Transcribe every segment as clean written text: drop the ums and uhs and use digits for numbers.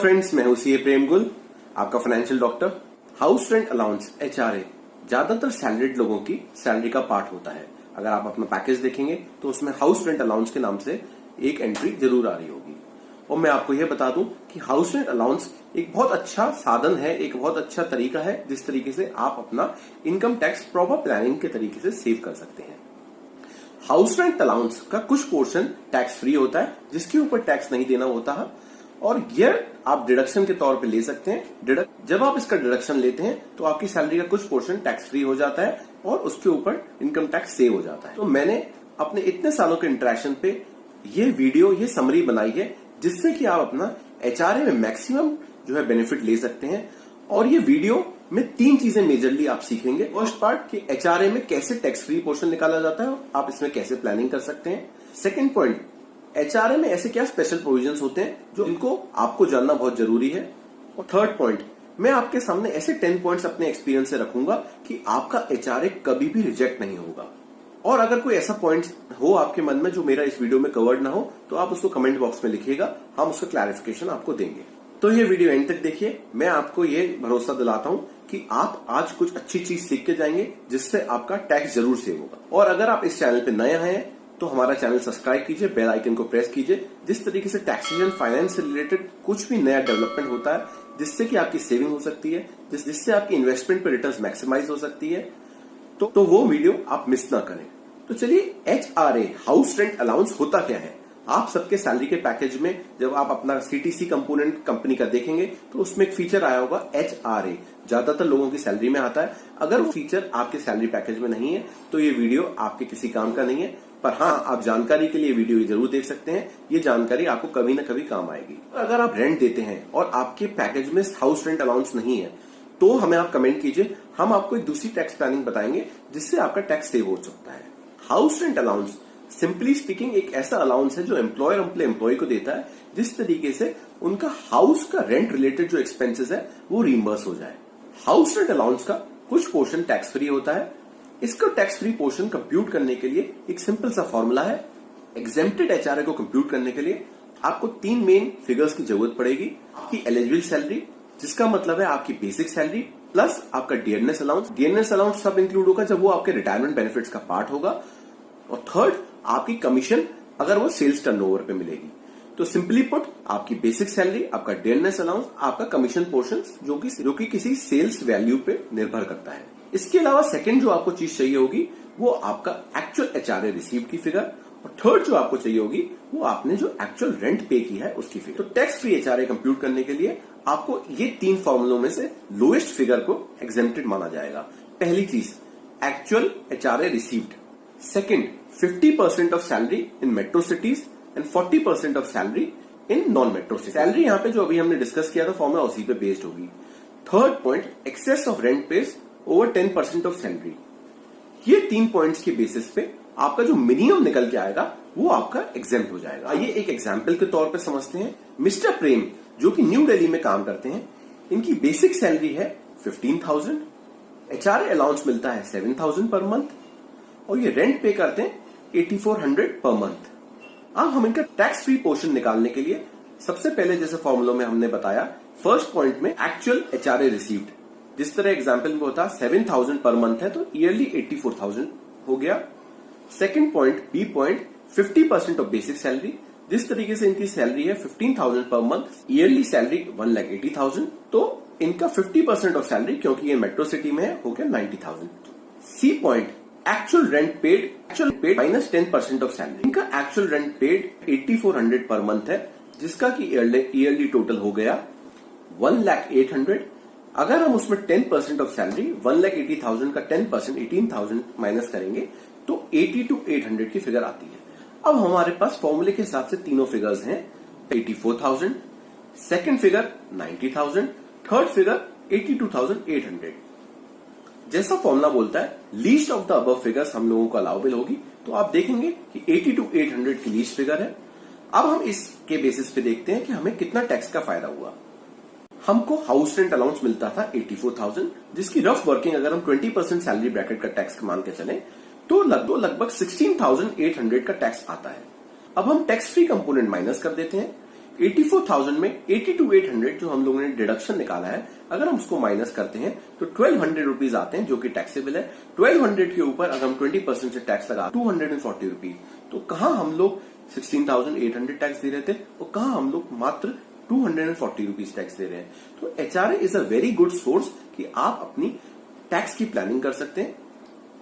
Friends, मैं हूं CA प्रेमगुल, आपका financial doctor. House rent allowance HRA ज्यादातर सैलरीड लोगों की सैलरी का पार्ट होता है। अगर आप अपना पैकेज देखेंगे तो उसमें हाउस रेंट अलाउंस के नाम से एक एंट्री जरूर आ रही होगी। और मैं आपको यह बता दूं कि हाउस रेंट अलाउंस एक बहुत अच्छा साधन है, एक बहुत अच्छा तरीका है जिस तरीके से आप अपना इनकम टैक्स प्रॉपर प्लानिंग के तरीके से सेव कर सकते हैं। हाउस रेंट अलाउंस का कुछ पोर्शन टैक्स फ्री होता है, जिसके ऊपर टैक्स नहीं देना होता है, और यह आप डिडक्शन के तौर पे ले सकते हैं। जब आप इसका डिडक्शन लेते हैं तो आपकी सैलरी का कुछ पोर्शन टैक्स फ्री हो जाता है और उसके ऊपर इनकम टैक्स सेव हो जाता है। तो मैंने अपने इतने सालों के इंटरेक्शन पे ये समरी बनाई है जिससे कि आप अपना एचआरए में मैक्सिमम जो है बेनिफिट ले सकते हैं। और ये वीडियो में 3 चीजें मेजरली आप सीखेंगे। फर्स्ट पार्ट कि एचआरए में कैसे टैक्स फ्री पोर्शन निकाला जाता है, आप इसमें कैसे प्लानिंग कर सकते हैं। सेकंड पॉइंट, एचआरए में ऐसे क्या स्पेशल प्रोविजंस होते हैं जो इनको आपको जानना बहुत जरूरी है। और थर्ड पॉइंट, मैं आपके सामने ऐसे 10 पॉइंट्स अपने एक्सपीरियंस से रखूंगा कि आपका एचआरए कभी भी रिजेक्ट नहीं होगा। और अगर कोई ऐसा पॉइंट हो आपके मन में जो मेरा इस वीडियो में कवर्ड ना हो तो आप उसको कमेंट बॉक्स में लिखिएगा, हम उसका क्लैरिफिकेशन आपको देंगे। तो ये वीडियो एंड तक देखिए। मैं आपको ये भरोसा दिलाता हूं कि आप आज कुछ अच्छी चीज सीख के जाएंगे जिससे आपका टैक्स जरूर सेव होगा। और अगर आप इस चैनल पे नए हैं तो हमारा चैनल सब्सक्राइब कीजिए, बेल आइकन को प्रेस कीजिए। जिस तरीके से टैक्सेशन फाइनेंस से रिलेटेड कुछ भी नया डेवलपमेंट होता है जिससे कि आपकी सेविंग हो सकती है, जिससे आपकी इन्वेस्टमेंट पे रिटर्न्स मैक्सिमाइज हो सकती है, तो वो वीडियो आप मिस ना करें। तो चलिए, एचआरए हाउस रेंट अलाउंस होता क्या है। आप सबके सैलरी के पैकेज में जब आप अपना सीटीसी कंपोनेंट कंपनी का देखेंगे तो उसमें एक फीचर आया होगा एचआरए, ज्यादातर लोगों की सैलरी में आता है। अगर वो फीचर आपके सैलरी पैकेज में नहीं है तो ये वीडियो आपके किसी काम का नहीं है। पर हाँ, आप जानकारी के लिए वीडियो जरूर देख सकते हैं, ये जानकारी आपको कभी ना कभी काम आएगी। अगर आप रेंट देते हैं और आपके पैकेज में हाउस रेंट अलाउंस नहीं है तो हमें आप कमेंट कीजिए, हम आपको एक दूसरी टैक्स प्लानिंग बताएंगे जिससे आपका टैक्स सेव हो सकता है। House rent allowance simply speaking एक ऐसा अलाउंस है जो एम्प्लॉयर अपने एम्प्लॉय को देता है जिस तरीके से उनका हाउस का रेंट रिलेटेड जो एक्सपेंसेस है वो रीइंबर्स हो जाए। हाउस रेंट अलाउंस का कुछ पोर्शन टैक्स फ्री होता है। इसका टैक्स फ्री पोर्शन कंप्यूट करने के लिए एक सिंपल सा फॉर्मूला है। एग्जेम्प्टेड एचआरए को कंप्यूट करने के लिए आपको 3 मेन फिगर्स की जरूरत पड़ेगी। आपकी एलिजिबल सैलरी, जिसका मतलब है आपकी बेसिक सैलरी, प्लस आपका डियरनेस अलाउंस। डियरनेस अलाउंस सब इंक्लूड होगा जब वो आपके रिटायरमेंट बेनिफिट्स का पार्ट होगा। और थर्ड, आपकी कमीशन अगर वो सेल्स टर्नओवर पे मिलेगी। तो सिंपली पुट, आपकी बेसिक सैलरी, आपका डियरनेस अलाउंस, आपका कमीशन पोर्शन जो कि किसी सेल्स वैल्यू पे निर्भर करता है। इसके अलावा सेकंड जो आपको चीज चाहिए होगी वो आपका एक्चुअल एचआरए रिसीव की फिगर, और थर्ड जो आपको चाहिए होगी वो आपने जो एक्चुअल रेंट पे की है उसकी फिगर। तो टैक्स फ्री एचआरए कंप्यूट करने के लिए आपको ये 3 फॉर्मूलों में से लोएस्ट फिगर को एग्जेम्प्टेड माना जाएगा। पहली चीज, actual HRA received. Second, 50% of salary in metro cities and 40% of salary in non metro cities. Salary यहाँ पे जो अभी हमने डिस्कस किया था फॉर्मूला उसी पे बेस्ड होगी। Third point, excess of rent paid over 10% of salary. ये 3 पॉइंट्स के बेसिस पे आपका जो मिनिमम निकल के आएगा वो आपका एग्जेम्प्ट हो जाएगा। आइए एक एग्जाम्पल के तौर पे समझते हैं। मिस्टर प्रेम जो कि न्यू दिल्ली में काम करते हैं, इनकी बेसिक सैलरी है 15,000, एचआरए अलाउंस मिलता है 7,000 पर मंथ, और ये रेंट पे करते हैं 8,400 पर मंथ। अब हम इनका टैक्स फ्री पोर्शन निकालने के लिए सबसे पहले जैसे फॉर्मूला में हमने बताया, फर्स्ट पॉइंट में एक्चुअल एचआरए रिसीव्ड, जिस तरह एग्जांपल में होता 7,000 पर मंथ है तो ईयरली 84,000 हो गया। Second point, B point, 50% of basic salary, जिस तरीके से इनकी सैलरी है 15,000 पर मंथ, ईयरली सैलरी 1,80,000, तो इनका 50% ऑफ सैलरी क्योंकि ये मेट्रो सिटी में है हो गया 90,000। C point, actual rent paid minus 10% of salary. इनका actual rent paid 8,400 per month है, जिसका कि ईयरली टोटल हो गया 1,08,000। अगर हम उसमें 10% ऑफ सैलरी 1,80,000 का 10% 18,000 माइनस करेंगे तो 82,800 की फिगर आती है। अब हमारे पास फॉर्मूले के हिसाब से तीनों फिगर्स हैं, 84,000, सेकंड फिगर 90,000, थर्ड फिगर 82,800। जैसा फॉर्मूला बोलता है least of the above figures हम लोगों को अलाउबल होगी, तो आप देखेंगे कि 82,800 की लीस्ट फिगर है। अब हम इसके बेसिस पे देखते हैं कि हमें कितना टैक्स का फायदा हुआ। हमको हाउस रेंट अलाउंस मिलता था 84,000, जिसकी रफ वर्किंग अगर हम 20% सैलरी ब्रैकेट का टैक्स मान के चले तो लगभग 16,800 का टैक्स आता है। अब हम टैक्स फ्री कंपोनेंट माइनस कर देते हैं। 84,000 में 82,800 जो हम लोगों ने डिडक्शन निकाला है, अगर हम उसको माइनस करते हैं तो 1,200 रुपीज आते हैं जो कि टैक्सेबल है। 1,200 के ऊपर अगर हम 20% से टैक्स लगा 240 रुपीज, तो कहां हम लोग 16,800 टैक्स दे रहे थे और कहां हम लोग मात्र 240 रुपीज टैक्स दे रहे हैं। तो HRA is a very good source कि आप अपनी टैक्स की प्लानिंग कर सकते हैं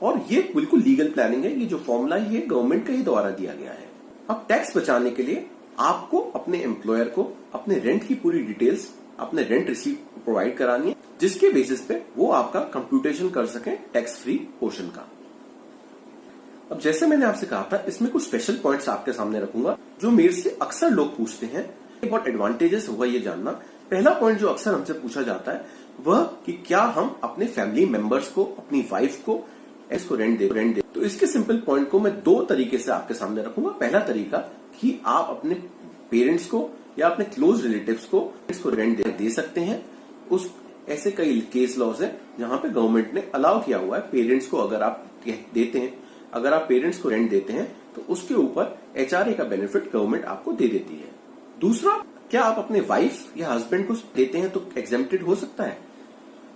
और ये बिल्कुल लीगल प्लानिंग है। ये जो फॉर्मूला है ये गवर्नमेंट के ही द्वारा दिया गया है। अब टैक्स बचाने के लिए आपको अपने एम्प्लॉयर को अपने रेंट की पूरी डिटेल्स, अपने रेंट रिसीप्ट प्रोवाइड करानी है, जिसके बेसिस पे वो आपका कंप्यूटेशन कर सके टैक्स फ्री पोर्शन का। अब जैसे मैंने आपसे कहा था, इसमें कुछ स्पेशल पॉइंट्स आपके सामने रखूंगा जो मेरे से अक्सर लोग पूछते हैं। बहुत एडवांटेजेस होगा ये जानना। पहला पॉइंट जो अक्सर हमसे पूछा जाता है वह कि क्या हम अपने फैमिली मेंबर्स को, अपनी वाइफ को इसको रेंट दे। तो इसके सिंपल पॉइंट को मैं दो तरीके से आपके सामने रखूंगा। पहला तरीका कि आप अपने पेरेंट्स को या अपने क्लोज रिलेटिव्स को इसको रेंट दे सकते हैं। उस ऐसे कई केस लॉज है जहां पे गवर्नमेंट ने अलाउ किया हुआ है पेरेंट्स को, अगर आप देते हैं, अगर आप पेरेंट्स को रेंट देते हैं तो उसके ऊपर एचआरए का बेनिफिट गवर्नमेंट आपको दे देती है। दूसरा, क्या आप अपने वाइफ या हस्बैंड को देते हैं तो एग्जेम्प्टेड हो सकता है।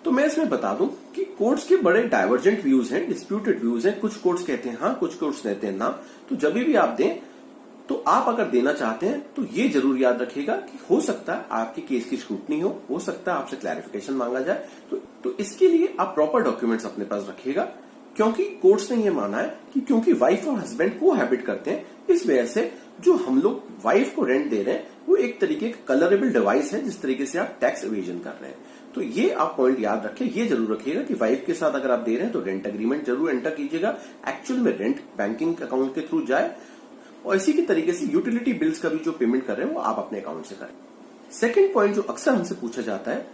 तो मैं इसमें बता दूं कि कोर्ट्स के बड़े डाइवर्जेंट व्यूज हैं, डिस्प्यूटेड व्यूज हैं। कुछ कोर्ट्स कहते हैं हाँ, कुछ कोर्ट्स कहते हैं ना। तो जब भी आप दें तो आप अगर देना चाहते हैं तो ये जरूर याद रखिएगा कि हो सकता है आपके केस की स्क्रूटनी हो सकता है आपसे क्लैरिफिकेशन मांगा जाए। तो इसके लिए आप प्रॉपर डॉक्यूमेंट्स अपने पास रखिएगा, क्योंकि कोर्ट्स ने ये माना है कि क्योंकि वाइफ और हस्बैंड को हैबिट करते हैं, इस वजह से जो हम लोग वाइफ को रेंट दे रहे हैं वो एक तरीके का कलरेबल डिवाइस है जिस तरीके से आप टैक्स एवेजन कर रहे हैं। तो ये आप पॉइंट याद रखें। ये जरूर रखिएगा कि वाइफ के साथ अगर आप दे रहे हैं तो रेंट एग्रीमेंट जरूर एंटर कीजिएगा, एक्चुअल में रेंट बैंकिंग अकाउंट के थ्रू जाए, और इसी के तरीके से यूटिलिटी बिल्स का भी जो पेमेंट कर रहे हैं वो आप अपने अकाउंट से करें। सेकेंड पॉइंट जो अक्सर हमसे पूछा जाता है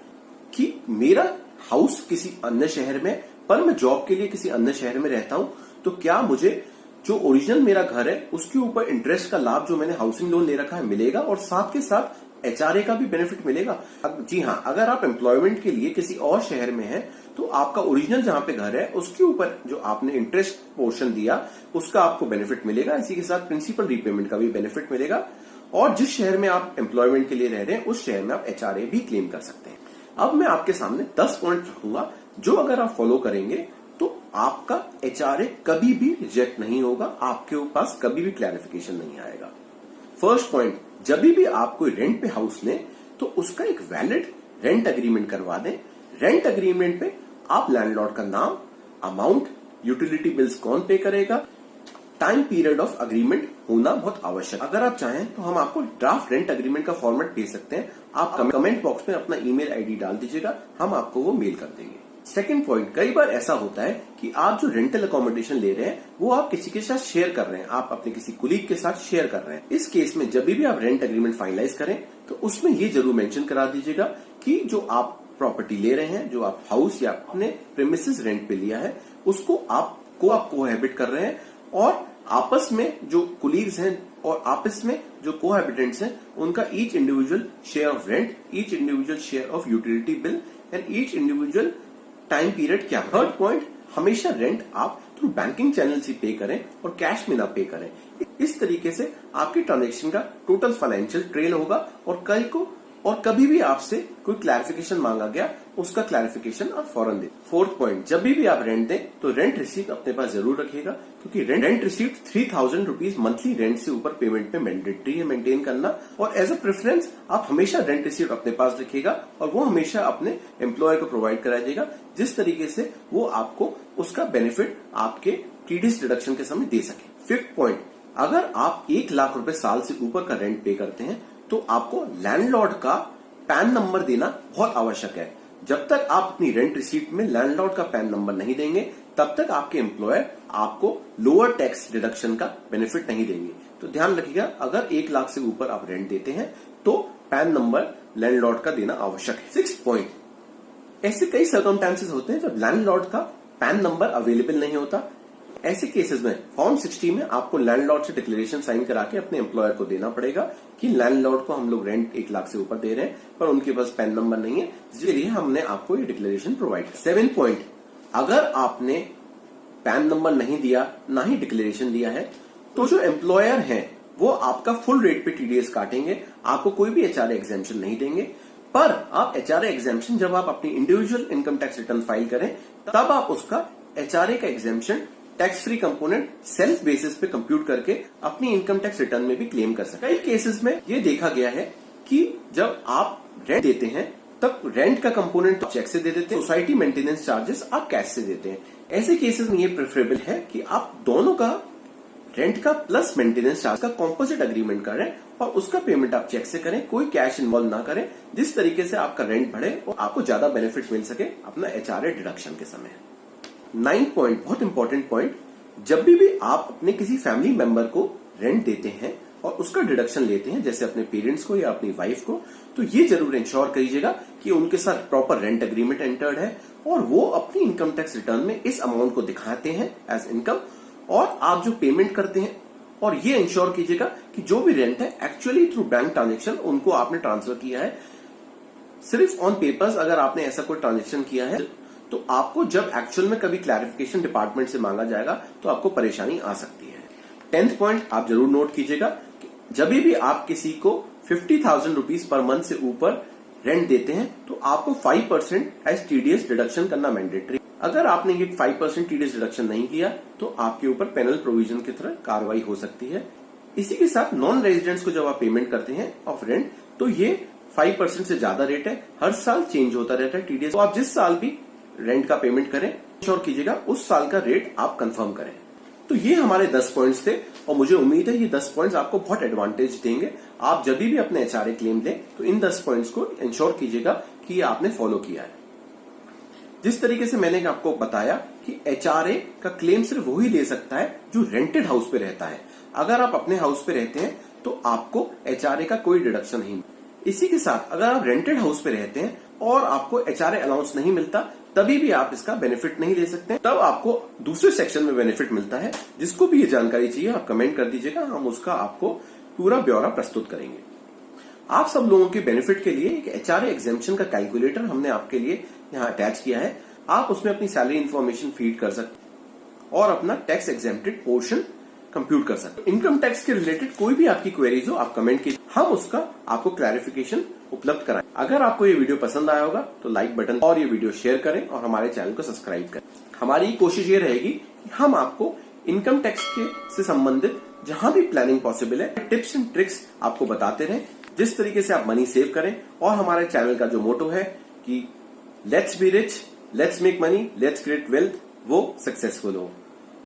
कि मेरा हाउस किसी अन्य शहर में, पर मैं जॉब के लिए किसी अन्य शहर में रहता हूं, तो क्या मुझे जो ओरिजिनल मेरा घर है उसके ऊपर इंटरेस्ट का लाभ जो मैंने हाउसिंग लोन ले रखा है मिलेगा और साथ के साथ एचआरए का भी बेनिफिट मिलेगा। जी हाँ, अगर आप एम्प्लॉयमेंट के लिए किसी और शहर में हैं तो आपका ओरिजिनल जहां पे घर है उसके ऊपर जो आपने इंटरेस्ट पोर्शन दिया उसका आपको बेनिफिट मिलेगा। इसी के साथ प्रिंसिपल रीपेमेंट का भी बेनिफिट मिलेगा, और जिस शहर में आप एम्प्लॉयमेंट के लिए रह रहे हैं उस शहर में आप एचआरए भी क्लेम कर सकते हैं। अब मैं आपके सामने 10 पॉइंट रखूंगा जो अगर आप फॉलो करेंगे तो आपका एचआरए कभी भी रिजेक्ट नहीं होगा, आपके पास कभी भी क्लैरिफिकेशन नहीं आएगा। फर्स्ट पॉइंट, जब भी आप कोई रेंट पे हाउस लें तो उसका एक वैलिड रेंट एग्रीमेंट करवा दें। रेंट एग्रीमेंट पे आप लैंडलॉर्ड का नाम, अमाउंट, यूटिलिटी बिल्स कौन पे करेगा, टाइम पीरियड ऑफ अग्रीमेंट होना बहुत आवश्यक। अगर आप चाहें तो हम आपको ड्राफ्ट रेंट एग्रीमेंट का फॉर्मेट भेज सकते हैं। आप कमेंट बॉक्स में अपना ईमेल आईडी डाल दीजिएगा, हम आपको वो मेल कर देंगे। सेकेंड पॉइंट, कई बार ऐसा होता है कि आप जो रेंटल अकोमोडेशन ले रहे हैं वो आप किसी के साथ शेयर कर रहे हैं, आप अपने किसी कुलीग के साथ शेयर कर रहे हैं। इस केस में जब भी आप रेंट एग्रीमेंट फाइनलाइज करें तो उसमें ये जरूर मेंशन करा दीजिएगा कि जो आप प्रॉपर्टी ले रहे हैं, जो आप हाउस या अपने प्रेमिसेस रेंट पे लिया है, उसको आप कोहैबिट कर रहे हैं, और आपस में जो कुलीग्स हैं और आपस में जो कोहैबिटेंट्स हैं उनका each individual share of rent, each individual share of utility bill and each individual time period क्या। थर्ड पॉइंट, हमेशा रेंट आप थ्रू बैंकिंग चैनल से पे करें और कैश में ना पे करें। इस तरीके से आपके ट्रांजेक्शन का टोटल फाइनेंशियल ट्रेल होगा और कल को और कभी भी आपसे कोई क्लैरिफिकेशन मांगा गया उसका क्लैरिफिकेशन आप फौरन दें। फोर्थ पॉइंट, जब भी आप रेंट दें तो रेंट रिसीप्ट अपने पास जरूर रखिएगा, क्योंकि rent receipt 3,000 rupees monthly rent से ऊपर पेमेंट में मैंडेटरी है मेंटेन करना। और एज अ प्रेफरेंस आप हमेशा रेंट रिसीप्ट अपने पास रखिएगा और वो हमेशा अपने एम्प्लॉयर को प्रोवाइड करा देगा, जिस तरीके से वो आपको उसका बेनिफिट आपके टीडीएस डिडक्शन के समय दे सके। फिफ्थ पॉइंट, अगर आप 1 लाख रुपए साल से ऊपर का रेंट पे करते हैं तो आपको लैंडलॉर्ड का पैन नंबर देना बहुत आवश्यक है। जब तक आप अपनी रेंट रिसीप्ट में लैंडलॉर्ड का पैन नंबर नहीं देंगे तब तक आपके एम्प्लॉयर आपको लोअर टैक्स डिडक्शन का बेनिफिट नहीं देंगे। तो ध्यान रखिएगा, अगर 1 लाख से ऊपर आप रेंट देते हैं तो पैन नंबर लैंडलॉर्ड का देना आवश्यक है। 6 पॉइंट, ऐसे कई सर्कमस्टेंसेस होते हैं जब लैंडलॉर्ड का पैन नंबर अवेलेबल नहीं होता। ऐसे केसेस में फॉर्म 60 में आपको लैंडलॉर्ड से डिक्लेरेशन साइन करा के अपने एम्प्लॉयर को देना पड़ेगा कि लैंडलॉर्ड को हम लोग रेंट 1 लाख से ऊपर दे रहे हैं पर उनके पास पैन नंबर नहीं है, इसके लिए हमने आपको ये डिक्लेरेशन प्रोवाइड किया। 7 पॉइंट, अगर आपने पैन नंबर नहीं दिया ना ही डिक्लेरेशन दिया है तो जो एम्प्लॉयर है वो आपका फुल रेट पे टीडीएस काटेंगे, आपको कोई भी एचआरए एग्जेम्पशन नहीं देंगे। पर आप एचआरए एग्जेम्पशन जब आप अपनी individual income tax return file करें तब आप उसका एचआरए का exemption tax free component self basis पे कंप्यूट करके अपनी इनकम टैक्स रिटर्न में भी क्लेम कर सकते हैं। कई केसेस में ये देखा गया है कि जब आप रेंट देते हैं तब रेंट का कंपोनेंट चेक से दे देते हैं, सोसाइटी मेंटेनेंस चार्जेस आप कैश से देते हैं। ऐसे केसेस में ये प्रेफरेबल है कि आप दोनों का रेंट का प्लस मेंटेनेंस चार्ज का कॉम्पोजिट अग्रीमेंट करें और उसका पेमेंट आप चेक से करें, कोई कैश इन्वॉल्व ना करें, जिस तरीके से आपका रेंट बढ़े और आपको ज्यादा बेनिफिट मिल सके अपना एचआरए डिडक्शन के समय। 9 पॉइंट, बहुत इंपॉर्टेंट पॉइंट, जब भी आप अपने किसी फैमिली मेंबर को रेंट देते हैं और उसका डिडक्शन लेते हैं, जैसे अपने पेरेंट्स को या अपनी वाइफ को, तो ये जरूर इंश्योर करिएगा कि उनके साथ प्रॉपर रेंट एग्रीमेंट एंटर्ड है और वो अपनी इनकम टैक्स रिटर्न में इस अमाउंट को दिखाते हैं एज इनकम, और आप जो पेमेंट करते हैं और ये इंश्योर कीजिएगा कि जो भी रेंट है एक्चुअली थ्रू बैंक ट्रांजेक्शन उनको आपने ट्रांसफर किया है। सिर्फ ऑन पेपर्स अगर आपने ऐसा कोई ट्रांजेक्शन किया है तो आपको जब एक्चुअल में कभी क्लैरिफिकेशन डिपार्टमेंट से मांगा जाएगा तो आपको परेशानी आ सकती है। 10th पॉइंट आप जरूर नोट कीजिएगा कि जब भी आप किसी को 50,000 रुपीज पर मंथ से ऊपर रेंट देते हैं तो आपको 5% एज टीडीएस डिडक्शन करना मैंडेटरी। अगर आपने ये 5% टीडीएस डिडक्शन नहीं किया तो आपके ऊपर पेनल प्रोविजन की तरह कार्रवाई हो सकती है। इसी के साथ नॉन रेजिडेंट्स को जब आप पेमेंट करते हैं ऑफ रेंट तो ये 5% से ज्यादा रेट है, हर साल चेंज होता रहता है टीडीएस। तो आप जिस साल भी रेंट का पेमेंट करें इंश्योर कीजिएगा उस साल का रेट आप कंफर्म करें। तो ये हमारे 10 पॉइंट्स थे और मुझे उम्मीद है ये 10 पॉइंट्स आपको बहुत एडवांटेज देंगे। आप जब भी अपने एचआरए क्लेम दें तो इन 10 पॉइंट्स को इंश्योर कीजिएगा कि ये आपने फॉलो किया है। जिस तरीके से मैंने आपको बताया कि एचआरए का क्लेम सिर्फ वही ले सकता है जो रेंटेड हाउस पे रहता है। अगर आप अपने हाउस पे रहते हैं तो आपको एचआरए का कोई डिडक्शन नहीं। इसी के साथ अगर आप रेंटेड हाउस पे रहते हैं और आपको एचआरए अलाउंस नहीं मिलता तभी भी आप इसका बेनिफिट नहीं ले सकते, तब आपको दूसरे सेक्शन में बेनिफिट मिलता है। जिसको भी ये जानकारी चाहिए आप कमेंट कर दीजिएगा, हम उसका आपको पूरा ब्यौरा प्रस्तुत करेंगे। आप सब लोगों के बेनिफिट के लिए एक एचआरए एग्जेम्पशन का कैलकुलेटर हमने आपके लिए यहाँ अटैच किया है। आप उसमें अपनी सैलरी इन्फॉर्मेशन फीड कर सकते और अपना टैक्स एग्जेम्प्टेड पोर्शन कंप्यूट कर सकते। इनकम टैक्स के रिलेटेड कोई भी आपकी क्वेरीज हो आप कमेंट कीजिए, हम उसका आपको क्लैरिफिकेशन उपलब्ध कराएं। अगर आपको ये वीडियो पसंद आया होगा तो लाइक बटन और ये वीडियो शेयर करें और हमारे चैनल को सब्सक्राइब करें। हमारी कोशिश ये रहेगी कि हम आपको इनकम टैक्स के से संबंधित जहां भी प्लानिंग पॉसिबल है टिप्स एंड ट्रिक्स आपको बताते रहें, जिस तरीके से आप मनी सेव करें। और हमारे चैनल का जो मोटो है कि let's be rich, let's make money, let's create wealth, वो सक्सेसफुल हो।